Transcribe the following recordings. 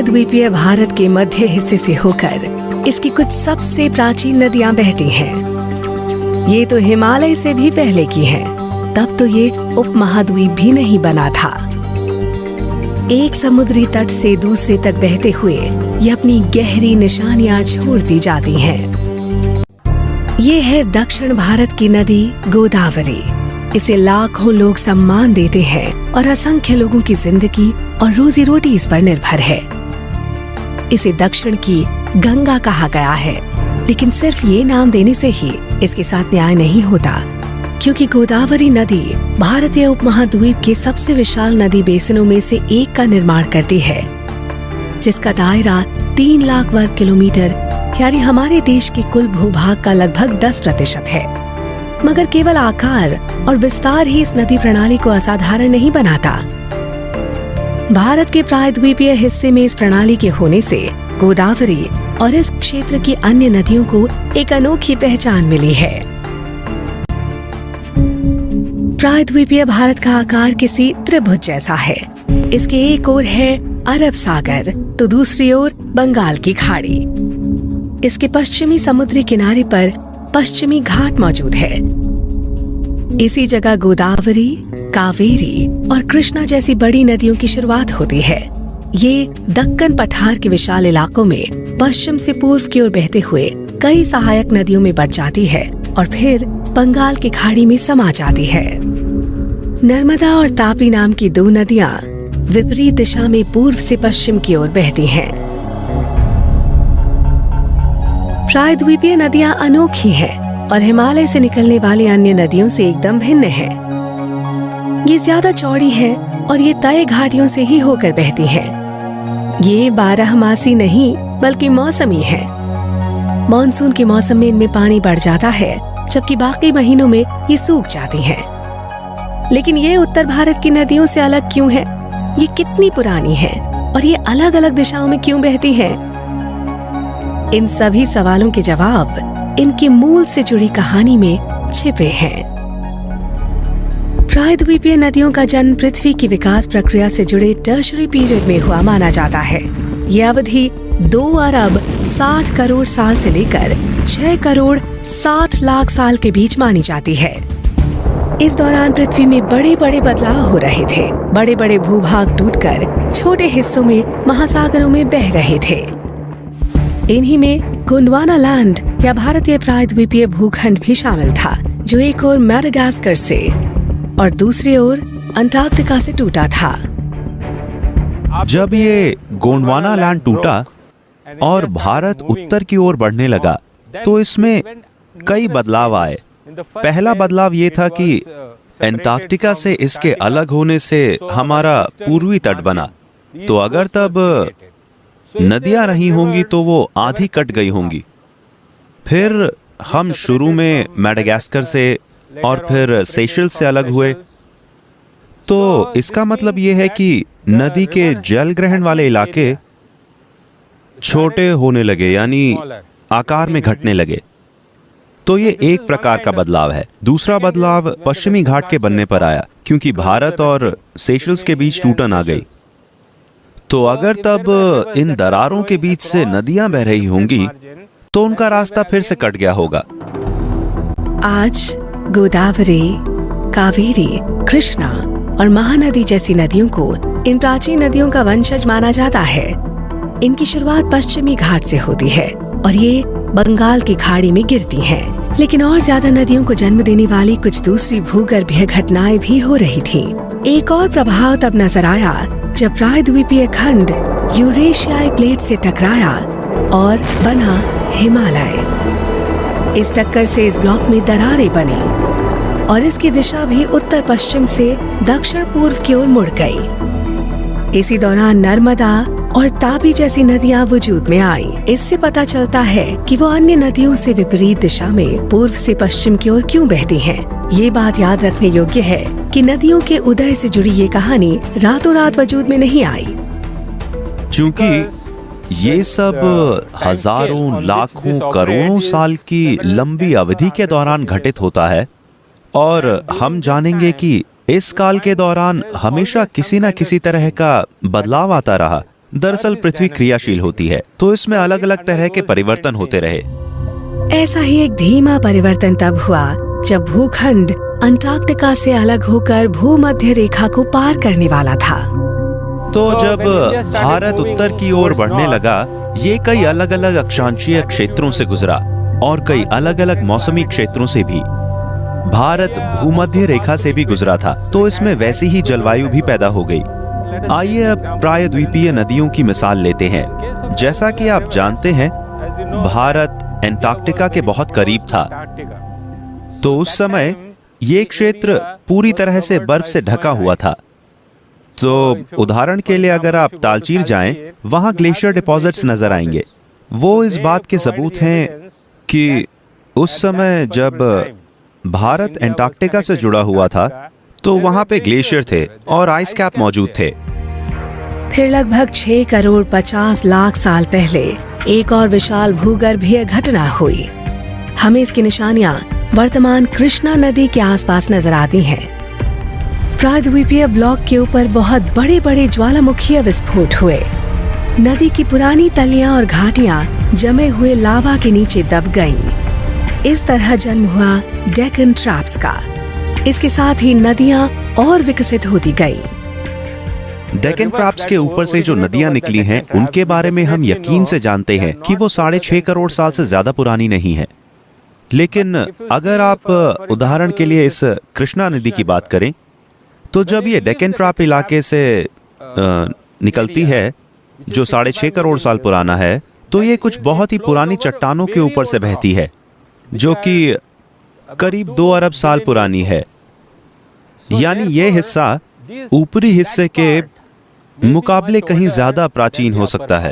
प्रायद्वीपीय भारत के मध्य हिस्से से होकर इसकी कुछ सबसे प्राचीन नदियां बहती हैं। ये तो हिमालय से भी पहले की हैं। तब तो ये उपमहाद्वीप भी नहीं बना था। एक समुद्री तट से दूसरे तक बहते हुए ये अपनी गहरी निशानियां छोड़ती जाती हैं। ये है दक्षिण भारत की नदी गोदावरी। इसे लाखों लोग सम्मान देते हैं और असंख्य लोगों की जिंदगी और रोजी रोटी इस पर निर्भर है। इसे दक्षिण की गंगा कहा गया है, लेकिन सिर्फ ये नाम देने से ही इसके साथ न्याय नहीं होता, क्योंकि गोदावरी नदी भारतीय उपमहाद्वीप के सबसे विशाल नदी बेसिनों में से एक का निर्माण करती है, जिसका दायरा 3 लाख वर्ग किलोमीटर यानी हमारे देश के कुल भूभाग का लगभग 10% है। मगर केवल आकार और विस्तार ही इस नदी प्रणाली को असाधारण नहीं बनाता। भारत के प्रायद्वीपीय हिस्से में इस प्रणाली के होने से गोदावरी और इस क्षेत्र की अन्य नदियों को एक अनोखी पहचान मिली है। प्रायद्वीपीय भारत का आकार किसी त्रिभुज जैसा है। इसके एक ओर है अरब सागर तो दूसरी ओर बंगाल की खाड़ी। इसके पश्चिमी समुद्री किनारे पर पश्चिमी घाट मौजूद है। इसी जगह गोदावरी, कावेरी और कृष्णा जैसी बड़ी नदियों की शुरुआत होती है। ये दक्कन पठार के विशाल इलाकों में पश्चिम से पूर्व की ओर बहते हुए कई सहायक नदियों में बढ़ जाती है और फिर बंगाल की खाड़ी में समा जाती है। नर्मदा और तापी नाम की 2 नदियां विपरीत दिशा में पूर्व से पश्चिम की ओर बहती हैं। प्रायद्वीपीय नदियां अनोखी हैं और हिमालय से निकलने वाली अन्य नदियों से एकदम भिन्न हैं। ये ज्यादा चौड़ी हैं और ये तय घाटियों से ही होकर बहती हैं। ये 12मासी नहीं बल्कि मौसमी है। मॉनसून के मौसम में इनमें पानी बढ़ जाता है, जबकि बाकी महीनों में ये सूख जाती हैं। लेकिन ये उत्तर भारत की नदियों से अलग क्यों है? ये कितनी पुरानी है और ये अलग अलग दिशाओं में क्यों बहती हैं? इन सभी सवालों के जवाब इनके मूल से जुड़ी कहानी में छिपे हैं। प्रायद्वीपीय नदियों का जन्म पृथ्वी की विकास प्रक्रिया से जुड़े टर्शरी पीरियड में हुआ माना जाता है। यह अवधि 2 अरब 60 करोड़ साल से लेकर 6 करोड़ 60 लाख साल के बीच मानी जाती है। इस दौरान पृथ्वी में बड़े बड़े बदलाव हो रहे थे। बड़े बड़े भूभाग टूटकर छोटे हिस्सों में महासागरों में बह रहे थे। इन्हीं में गोंडवाना लैंड या भारतीय प्रायद्वीपीय भूखंड भी शामिल था, जो एक ओर मैडागास्कर से और दूसरी ओर अंटार्कटिका से टूटा था। जब ये गोंडवाना लैंड टूटा और भारत उत्तर की ओर बढ़ने लगा, तो इसमें कई बदलाव आए। पहला बदलाव ये था कि अंटार्कटिका से इसके अलग होने से हमारा पूर्वी तट बना। तो अगर तब नदियां रही होंगी तो वो आधी कट गई होंगी। फिर हम शुरू में मैडागास्कर से और फिर सेशल्स से अलग हुए। तो इसका मतलब ये है कि नदी के जल ग्रहण वाले इलाके छोटे होने लगे, यानी आकार में घटने लगे। तो ये एक प्रकार का बदलाव है। दूसरा बदलाव पश्चिमी घाट के बनने पर आया, क्योंकि भारत और सेशल्स के बीच टूटन आ गई। तो अगर तब इन दरारों के बीच से नदियां बह रही होंगी तो उनका रास्ता फिर से कट गया होगा। आज गोदावरी, कावेरी, कृष्णा और महानदी जैसी नदियों को इन प्राचीन नदियों का वंशज माना जाता है। इनकी शुरुआत पश्चिमी घाट से होती है और ये बंगाल की खाड़ी में गिरती हैं। लेकिन और ज्यादा नदियों को जन्म देने वाली कुछ दूसरी भूगर्भीय घटनाएं भी हो रही थीं। एक और प्रभाव तब नजर आया जब प्रायद्वीपीय खंड यूरेशियाई प्लेट से टकराया और बना हिमालय। इस टक्कर से इस ब्लॉक में दरारें बनी और इसकी दिशा भी उत्तर पश्चिम से दक्षिण पूर्व की ओर मुड़ गई। इसी दौरान नर्मदा और तापी जैसी नदियां वजूद में आईं। इससे पता चलता है कि वो अन्य नदियों से विपरीत दिशा में पूर्व से पश्चिम की ओर क्यों बहती हैं। ये बात याद रखने योग्य है कि नदियों के उदय से जुड़ी ये कहानी रातों रात वजूद में नहीं आई, क्योंकि ये सब हजारों, लाखों, करोड़ों साल की लंबी अवधि के दौरान घटित होता है। और हम जानेंगे कि इस काल के दौरान हमेशा किसी न किसी तरह का बदलाव आता रहा। दरअसल पृथ्वी क्रियाशील होती है, तो इसमें अलग अलग तरह के परिवर्तन होते रहे। ऐसा ही एक धीमा परिवर्तन तब हुआ जब भूखंड अंटार्कटिका से अलग होकर भूमध्य रेखा को पार करने वाला था। तो जब भारत उत्तर की ओर बढ़ने लगा, ये कई अलग अलग अक्षांशीय क्षेत्रों से गुजरा और कई अलग अलग मौसमी क्षेत्रों से भी। भारत भूमध्य रेखा से भी गुजरा था, तो इसमें वैसी ही जलवायु भी पैदा हो गई। आइए अब प्रायद्वीपीय नदियों की मिसाल लेते हैं। जैसा कि आप जानते हैं, भारत अंटार्कटिका के बहुत करीब था, तो उस समय ये क्षेत्र पूरी तरह से बर्फ से ढका हुआ था। तो उदाहरण के लिए अगर आप तालचीर जाएं, वहां ग्लेशियर डिपॉजिट्स नजर आएंगे। वो इस बात के सबूत हैं कि उस समय जब भारत अंटार्कटिका से जुड़ा हुआ था, तो वहां पे ग्लेशियर थे और आइस कैप मौजूद थे। फिर लगभग 6 करोड़ 50 लाख साल पहले एक और विशाल भूगर्भीय घटना हुई। हमें इसकी निशानियां वर्तमान कृष्णा नदी के आसपास नजर आती हैं। प्रायद्वीपीय ब्लॉक के ऊपर बहुत बड़े बड़े ज्वालामुखीय विस्फोट हुए। नदी की पुरानी तलियां और घाटियां जमे हुए लावा के नीचे दब गईं। इस तरह जन्म हुआ डेक्कन ट्रैप्स का। इसके साथ ही नदियां और विकसित होती गईं। डेक्कन ट्रैप्स के ऊपर से जो नदियां निकली हैं, उनके बारे में हम यकीन से जानते हैं कि वो 6.5 करोड़ साल से ज्यादा पुरानी नहीं है। लेकिन अगर आप उदाहरण के लिए इस कृष्णा नदी की बात करें, तो जब ये डेक्कन ट्रैप इलाके से निकलती है, जो 6.5 करोड़ साल पुराना है, तो ये कुछ बहुत ही पुरानी चट्टानों के ऊपर से बहती है, जो कि करीब 2 अरब साल पुरानी है। यानी ये हिस्सा ऊपरी हिस्से के मुकाबले कहीं ज्यादा प्राचीन हो सकता है।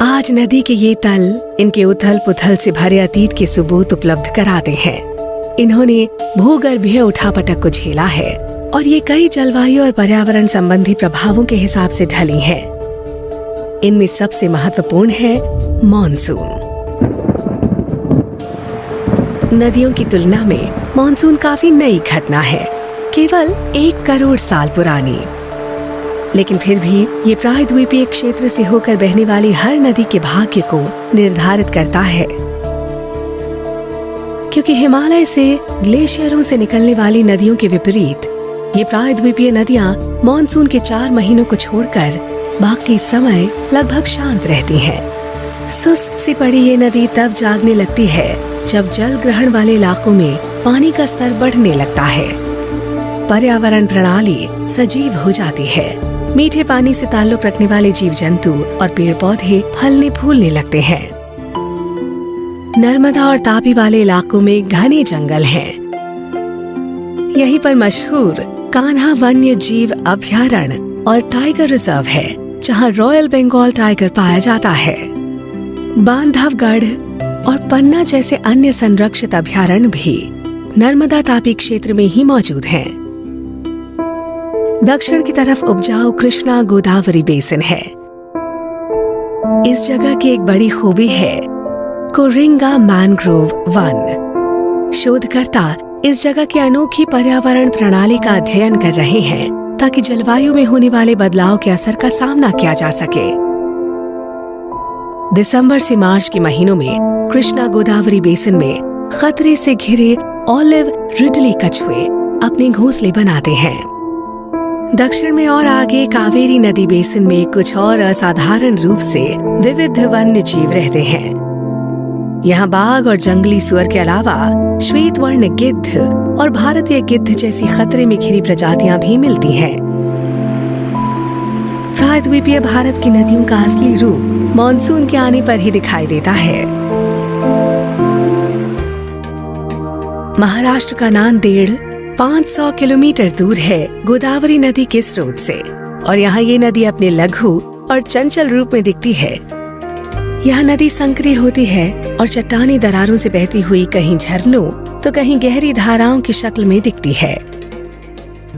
आज नदी के ये तल इनके उथल पुथल से भरे अतीत के सबूत उपलब्ध कराते हैं। इन्होंने भूगर्भीय उठापटक को झेला है और ये कई जलवायु और पर्यावरण संबंधी प्रभावों के हिसाब से ढली हैं। इनमें सबसे महत्वपूर्ण है मॉनसून। नदियों की तुलना में मॉनसून काफी नई घटना है, केवल 1 करोड़ साल पुरानी। लेकिन फिर भी ये प्रायद्वीपीय क्षेत्र से होकर बहने वाली हर नदी के भाग्य को निर्धारित करता है, क्योंकि हिमालय से ग्लेशियरों से निकलने वाली नदियों के विपरीत ये प्रायद्वीपीय नदियां मॉनसून के 4 महीनों को छोड़कर बाकी समय लगभग शांत रहती हैं। सुस्त सी पड़ी ये नदी तब जागने लगती है जब जल ग्रहण वाले इलाकों में पानी का स्तर बढ़ने लगता है। पर्यावरण प्रणाली सजीव हो जाती है। मीठे पानी से ताल्लुक रखने वाले जीव जंतु और पेड़ पौधे फलने फूलने लगते हैं। नर्मदा और तापी वाले इलाकों में घने जंगल हैं। यहीं पर मशहूर कान्हा वन्य जीव अभयारण्य और टाइगर रिजर्व है, जहां रॉयल बंगाल टाइगर पाया जाता है। बांधवगढ़ और पन्ना जैसे अन्य संरक्षित अभयारण्य भी नर्मदा तापी क्षेत्र में ही मौजूद हैं। दक्षिण की तरफ उपजाऊ कृष्णा गोदावरी बेसिन है। इस जगह की एक बड़ी खूबी है कोरिंगा मैंग्रोव वन। शोधकर्ता इस जगह की अनोखी पर्यावरण प्रणाली का अध्ययन कर रहे हैं ताकि जलवायु में होने वाले बदलाव के असर का सामना किया जा सके। दिसंबर से मार्च के महीनों में कृष्णा गोदावरी बेसिन में खतरे से घिरे ऑलिव रिडली कछुए अपने घोंसले बनाते हैं। दक्षिण में और आगे कावेरी नदी बेसिन में कुछ और असाधारण रूप से विविध वन्य जीव रहते हैं। यहाँ बाघ और जंगली सुअर के अलावा श्वेत वर्ण गिद्ध और भारतीय गिद्ध जैसी खतरे में घिरी प्रजातियां भी मिलती हैं। प्रायद्वीपीय भारत की नदियों का असली रूप मॉनसून के आने पर ही दिखाई देता है। महाराष्ट्र का नांदेड़ 500 किलोमीटर दूर है गोदावरी नदी के स्रोत से, और यहाँ ये नदी अपने लघु और चंचल रूप में दिखती है। यह नदी संकरी होती है और चट्टानी दरारों से बहती हुई कहीं झरनों तो कहीं गहरी धाराओं की शक्ल में दिखती है।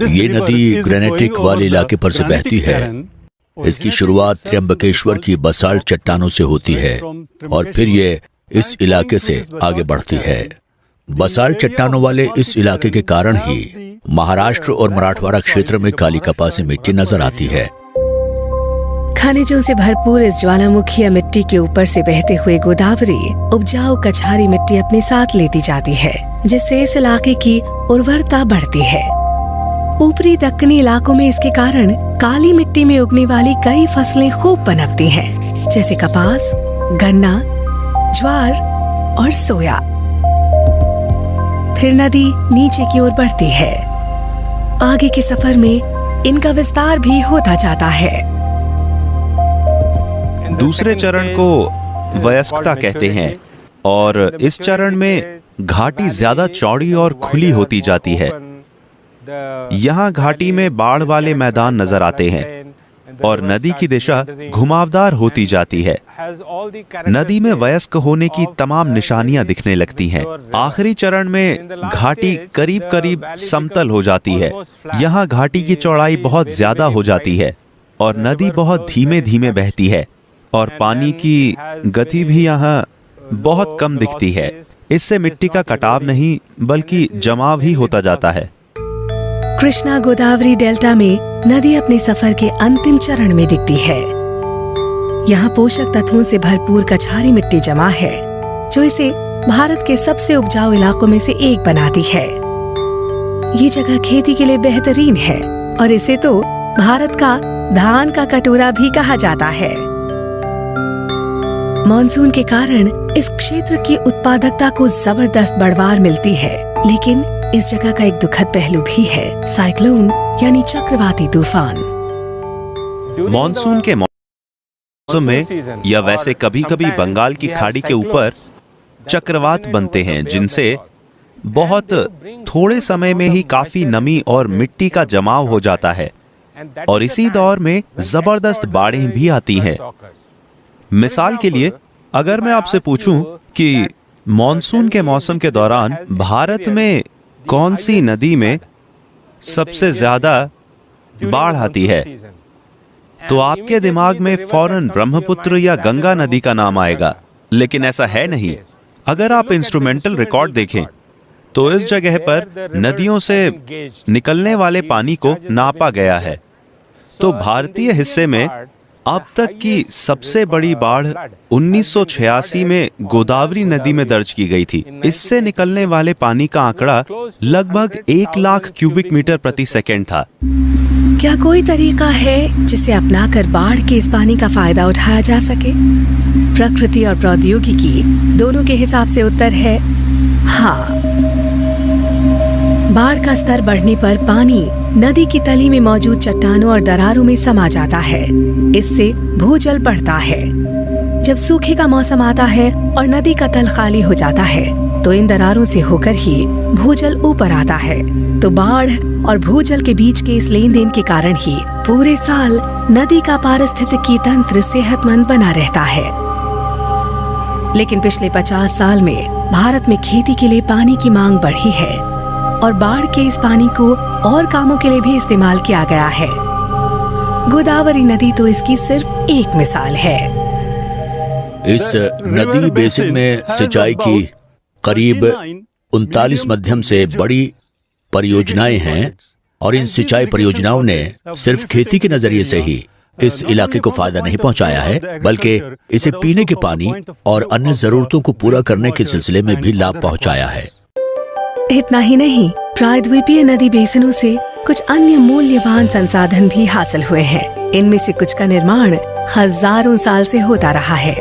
ये नदी ग्रेनाइटिक वाले इलाके पर से बहती है। इसकी शुरुआत त्र्यंबकेश्वर की बसाल्ट चट्टानों से होती है और फिर ये इस इलाके से आगे बढ़ती है। बसाल्ट चट्टानों वाले इस इलाके के कारण ही महाराष्ट्र और मराठवाड़ा क्षेत्र में काली कपासी मिट्टी नजर आती है। खनिजों से भरपूर इस ज्वालामुखी मिट्टी के ऊपर से बहते हुए गोदावरी उपजाऊ कछारी मिट्टी अपने साथ लेती जाती है, जिससे इस इलाके की उर्वरता बढ़ती है। ऊपरी दक्कनी इलाकों में इसके कारण काली मिट्टी में उगने वाली कई फसलें खूब पनपती हैं, जैसे कपास, गन्ना, ज्वार और सोया। फिर नदी नीचे की ओर बढ़ती है। आगे के सफर में इनका विस्तार भी होता जाता है। दूसरे चरण को वयस्कता कहते हैं और इस चरण में घाटी ज्यादा चौड़ी और खुली होती जाती है। यहाँ घाटी में बाढ़ वाले मैदान नजर आते हैं और नदी की दिशा घुमावदार होती जाती है। नदी में वयस्क होने की तमाम निशानियां दिखने लगती हैं। आखिरी चरण में घाटी करीब करीब समतल हो जाती है। यहाँ घाटी की चौड़ाई बहुत ज्यादा हो जाती है और नदी बहुत धीमे धीमे बहती है और पानी की गति भी यहाँ बहुत कम दिखती है। इससे मिट्टी का कटाव नहीं बल्कि जमाव ही होता जाता है। कृष्णा गोदावरी डेल्टा में नदी अपने सफर के अंतिम चरण में दिखती है। यहाँ पोषक तत्वों से भरपूर कछारी मिट्टी जमा है, जो इसे भारत के सबसे उपजाऊ इलाकों में से एक बनाती है। ये जगह खेती के लिए बेहतरीन है और इसे तो भारत का धान का कटोरा भी कहा जाता है। मॉनसून के कारण इस क्षेत्र की उत्पादकता को जबरदस्त बढ़वार मिलती है, लेकिन इस जगह का एक दुखद पहलू भी है, साइक्लोन यानी चक्रवाती तूफान। मॉनसून के मौसम में या वैसे कभी-कभी बंगाल की खाड़ी के ऊपर चक्रवात बनते हैं, जिनसे बहुत थोड़े समय में ही काफी नमी और मिट्टी का जमाव हो जाता है और इसी दौर में जबरदस्त बाढ़ें भी आती हैं। मिसाल के लिए अगर मैं आपसे पूछूं कि मॉनसून के मौसम के दौरान भारत में कौन सी नदी में सबसे ज्यादा बाढ़ आती है, तो आपके दिमाग में फौरन ब्रह्मपुत्र या गंगा नदी का नाम आएगा, लेकिन ऐसा है नहीं। अगर आप इंस्ट्रूमेंटल रिकॉर्ड देखें तो इस जगह पर नदियों से निकलने वाले पानी को नापा गया है। तो भारतीय हिस्से में अब तक की सबसे बड़ी बाढ़ 1986 में गोदावरी नदी में दर्ज की गई थी। इससे निकलने वाले पानी का आंकड़ा लगभग 1 लाख क्यूबिक मीटर प्रति सेकंड था। क्या कोई तरीका है जिसे अपनाकर बाढ़ के इस पानी का फायदा उठाया जा सके? प्रकृति और प्रौद्योगिकी दोनों के हिसाब से उत्तर है हाँ। बाढ़ का स्तर बढ़ने पर पानी नदी की तली में मौजूद चट्टानों और दरारों में समा जाता है। इससे भूजल बढ़ता है। जब सूखे का मौसम आता है और नदी का तल खाली हो जाता है, तो इन दरारों से होकर ही भूजल ऊपर आता है। तो बाढ़ और भूजल के बीच के इस लेन देन के कारण ही पूरे साल नदी का पारिस्थितिकी तंत्र सेहतमंद बना रहता है। लेकिन पिछले 50 साल में भारत में खेती के लिए पानी की मांग बढ़ी है और बाढ़ के इस पानी को और कामों के लिए भी इस्तेमाल किया गया है। गोदावरी नदी तो इसकी सिर्फ एक मिसाल है। इस नदी बेसिन में सिंचाई की करीब 39 मध्यम से बड़ी परियोजनाएं हैं और इन सिंचाई परियोजनाओं ने सिर्फ खेती के नजरिए से ही इस इलाके को फायदा नहीं पहुंचाया है, बल्कि इसे पीने के पानी और अन्य जरूरतों को पूरा करने के सिलसिले में भी लाभ पहुंचाया है। इतना ही नहीं, प्रायद्वीपीय नदी बेसिनों से कुछ अन्य मूल्यवान संसाधन भी हासिल हुए हैं। इनमें से कुछ का निर्माण हजारों साल से होता रहा है।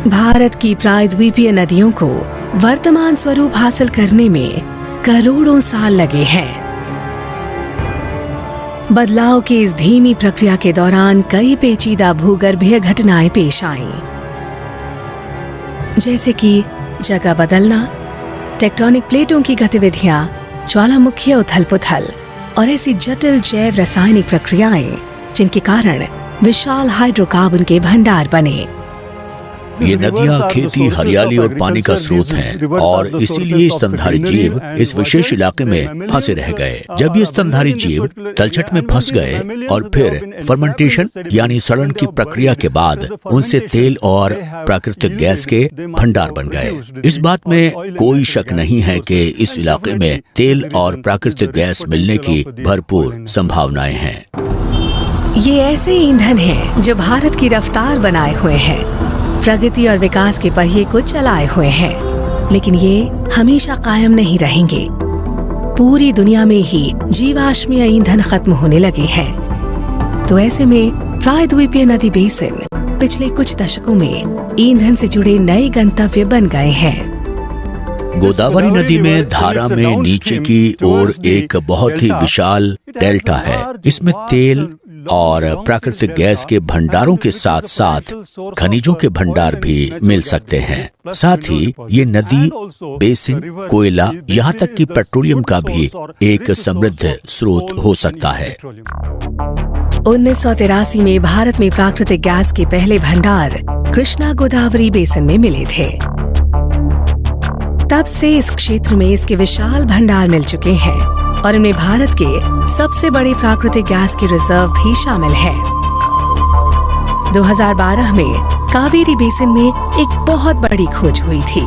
भारत की प्रायद्वीपीय नदियों को वर्तमान स्वरूप हासिल करने में करोड़ों साल लगे हैं। बदलाव की इस धीमी प्रक्रिया के दौरान कई पेचीदा भूगर्भीय घटनाएं पेश आईं, जैसे कि जगह बदलना, टेक्टोनिक प्लेटों की गतिविधियां, ज्वालामुखीय उथल-पुथल और ऐसी जटिल जैव रासायनिक प्रक्रियाएं जिनके कारण विशाल हाइड्रोकार्बन के भंडार बने। ये नदियां खेती, हरियाली और पानी का स्रोत हैं और इसीलिए स्तनधारी जीव इस विशेष इलाके में फंसे रह गए। जब ये स्तनधारी जीव तलछट में फंस गए और फिर फर्मेंटेशन यानी सड़न की प्रक्रिया के बाद उनसे तेल और प्राकृतिक गैस के भंडार बन गए। इस बात में कोई शक नहीं है कि इस इलाके में तेल और प्राकृतिक गैस मिलने की भरपूर संभावनाएं हैं। ये ऐसे ईंधन हैं जो भारत की रफ्तार बनाए हुए हैं, प्रगति और विकास के पहिए को चलाए हुए हैं। लेकिन ये हमेशा कायम नहीं रहेंगे। पूरी दुनिया में ही जीवाश्मीय ईंधन खत्म होने लगे हैं। तो ऐसे में प्रायद्वीपीय नदी बेसिन पिछले कुछ दशकों में ईंधन से जुड़े नए गंतव्य बन गए हैं। गोदावरी नदी में धारा में नीचे की ओर एक बहुत ही विशाल डेल्टा है। इसमें तेल और प्राकृतिक गैस के भंडारों के साथ साथ खनिजों के भंडार भी मिल सकते हैं। साथ ही ये नदी बेसिन कोयला यहाँ तक कि पेट्रोलियम का भी एक समृद्ध स्रोत हो सकता है। 1983 में भारत में प्राकृतिक गैस के पहले भंडार कृष्णा गोदावरी बेसिन में मिले थे। तब से इस क्षेत्र में इसके विशाल भंडार मिल चुके हैं और इनमें भारत के सबसे बड़े प्राकृतिक गैस के रिजर्व भी शामिल हैं। 2012 में कावेरी बेसिन में एक बहुत बड़ी खोज हुई थी।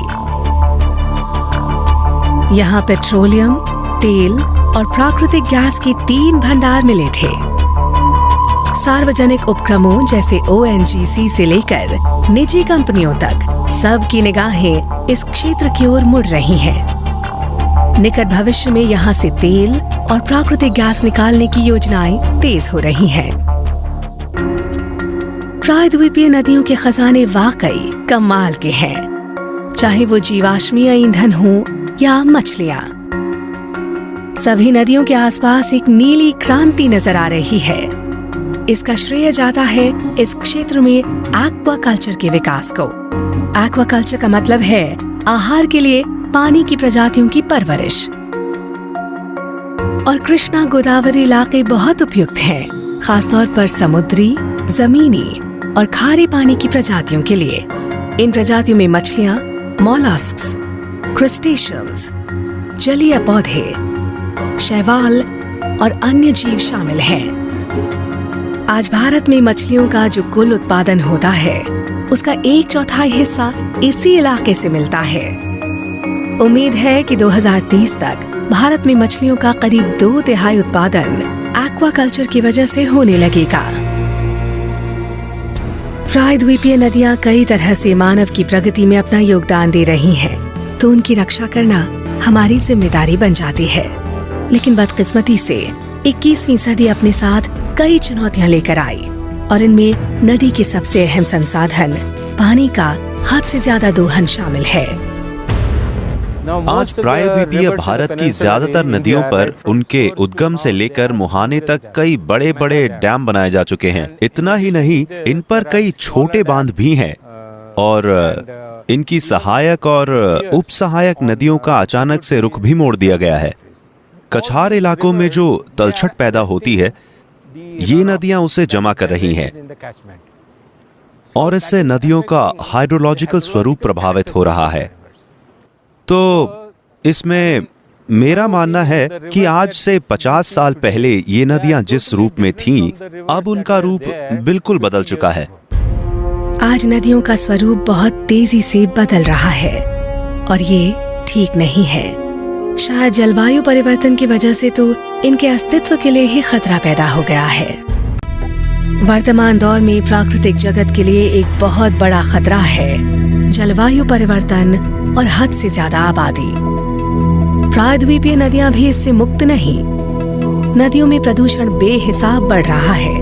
यहाँ पेट्रोलियम, तेल और प्राकृतिक गैस के 3 भंडार मिले थे। सार्वजनिक उपक्रमों जैसे ONGC से लेकर निजी कंपनियों तक सबकी निगाहें इस क्षेत्र की ओर मुड़ रही हैं। निकट भविष्य में यहाँ से तेल और प्राकृतिक गैस निकालने की योजनाएं तेज हो रही हैं। प्रायद्वीपीय नदियों के खजाने वाकई कमाल के हैं, चाहे वो जीवाश्मीय ईंधन हो या मछलियां। सभी नदियों के आसपास एक नीली क्रांति नजर आ रही है। इसका श्रेय जाता है इस क्षेत्र में एक्वाकल्चर के विकास को। एक्वाकल्चर का मतलब है आहार के लिए पानी की प्रजातियों की परवरिश। और कृष्णा गोदावरी इलाके बहुत उपयुक्त हैं, खासतौर पर समुद्री, जमीनी और खारे पानी की प्रजातियों के लिए। इन प्रजातियों में मछलियां, मोलस्क्स, क्रुस्टेशियंस, जलीय पौधे, शैवाल और अन्य जीव शामिल हैं। आज भारत में मछलियों का जो कुल उत्पादन होता है, उसका 1/4 हिस्सा इसी इलाके से मिलता है। उम्मीद है कि 2030 तक भारत में मछलियों का करीब 2/3 उत्पादन एक्वाकल्चर की वजह से होने लगेगा। प्रायद्वीपीय नदियां कई तरह से मानव की प्रगति में अपना योगदान दे रही हैं, तो उनकी रक्षा करना हमारी जिम्मेदारी बन जाती है। लेकिन बदकिस्मती से 21वीं सदी अपने साथ कई चुनौतियां लेकर आई और इनमें नदी के सबसे अहम संसाधन पानी का हद से ज्यादा दोहन शामिल है। आज प्रायद्वीपीय भारत की ज्यादातर नदियों पर उनके उद्गम से लेकर मुहाने तक कई बड़े बड़े डैम बनाए जा चुके हैं। इतना ही नहीं, इन पर कई छोटे बांध भी हैं और इनकी सहायक और उप सहायक नदियों का अचानक से रुख भी मोड़ दिया गया है। कछार इलाकों में जो तलछट पैदा होती है, ये नदियां उसे जमा कर रही हैं और इससे नदियों का हाइड्रोलॉजिकल स्वरूप प्रभावित हो रहा है। तो इसमें मेरा मानना है कि आज से 50 साल पहले ये नदियां जिस रूप में थीं, अब उनका रूप बिल्कुल बदल चुका है। आज नदियों का स्वरूप बहुत तेजी से बदल रहा है और ये ठीक नहीं है। शायद जलवायु परिवर्तन की वजह से तो इनके अस्तित्व के लिए ही खतरा पैदा हो गया है। वर्तमान दौर में प्राकृतिक जगत के लिए एक बहुत बड़ा खतरा है जलवायु परिवर्तन और हद से ज्यादा आबादी। प्रायद्वीपीय नदियां भी इससे मुक्त नहीं। नदियों में प्रदूषण बेहिसाब बढ़ रहा है।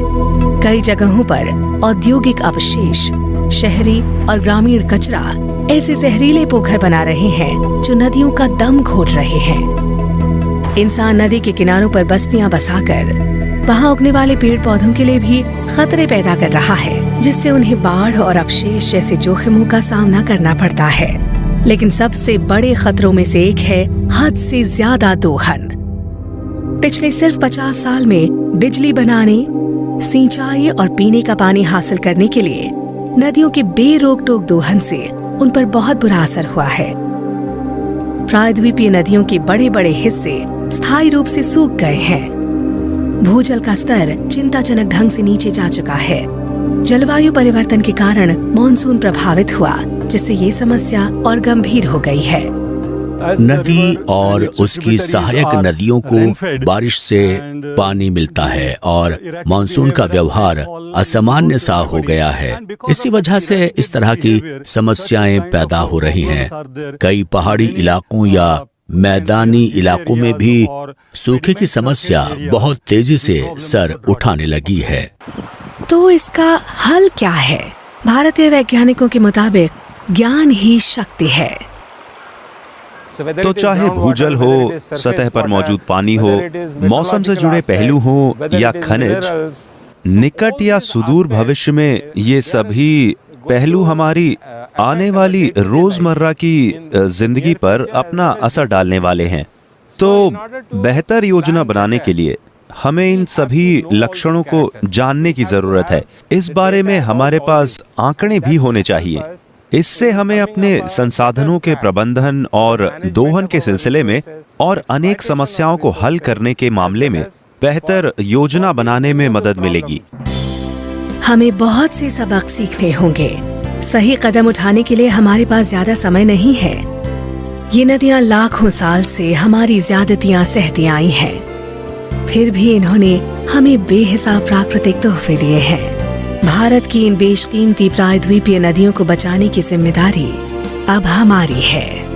कई जगहों पर औद्योगिक अवशेष, शहरी और ग्रामीण कचरा ऐसे जहरीले पोखर बना रहे हैं जो नदियों का दम घोट रहे हैं। इंसान नदी के किनारों पर बस्तियां बसाकर वहां उगने वाले पेड़ पौधों के लिए भी खतरे पैदा कर रहा है, जिससे उन्हें बाढ़ और अपशेष जैसे जोखिमों का सामना करना पड़ता है। लेकिन सबसे बड़े खतरों में से एक है हद से ज्यादा दोहन। पिछले सिर्फ 50 साल में बिजली बनाने, सिंचाई और पीने का पानी हासिल करने के लिए नदियों के बेरोक टोक दोहन से उन पर बहुत बुरा असर हुआ है। प्रायद्वीपीय नदियों के बड़े बड़े हिस्से स्थायी रूप से सूख गए हैं। भूजल का स्तर चिंताजनक ढंग से नीचे जा चुका है। जलवायु परिवर्तन के कारण मॉनसून प्रभावित हुआ, जिससे ये समस्या और गंभीर हो गई है। नदी और उसकी सहायक नदियों को बारिश से पानी मिलता है और मानसून का व्यवहार असामान्य सा हो गया है। इसी वजह से इस तरह की समस्याएं पैदा हो रही हैं। कई पहाड़ी इलाकों या मैदानी इलाकों में भी सूखे की समस्या बहुत तेजी से सर उठाने लगी है। तो इसका हल क्या है? भारतीय वैज्ञानिकों के मुताबिक ज्ञान ही शक्ति है। तो चाहे भूजल हो, सतह पर मौजूद पानी हो, मौसम से जुड़े पहलू हो या खनिज, निकट या सुदूर भविष्य में ये सभी पहलू हमारी आने वाली रोजमर्रा की जिंदगी पर अपना असर डालने वाले हैं। तो बेहतर योजना बनाने के लिए हमें इन सभी लक्षणों को जानने की जरूरत है। इस बारे में हमारे पास आंकड़े भी होने चाहिए। इससे हमें अपने संसाधनों के प्रबंधन और दोहन के सिलसिले में और अनेक समस्याओं को हल करने के मामले में बेहतर योजना बनाने में मदद मिलेगी। हमें बहुत से सबक सीखने होंगे। सही कदम उठाने के लिए हमारे पास ज्यादा समय नहीं है। ये नदियां लाखों साल से हमारी ज्यादतियां सहती आई हैं। फिर भी इन्होंने हमें बेहिसाब प्राकृतिक तोहफे दिए हैं। भारत की इन बेशकीमती प्रायद्वीपीय नदियों को बचाने की जिम्मेदारी अब हमारी है।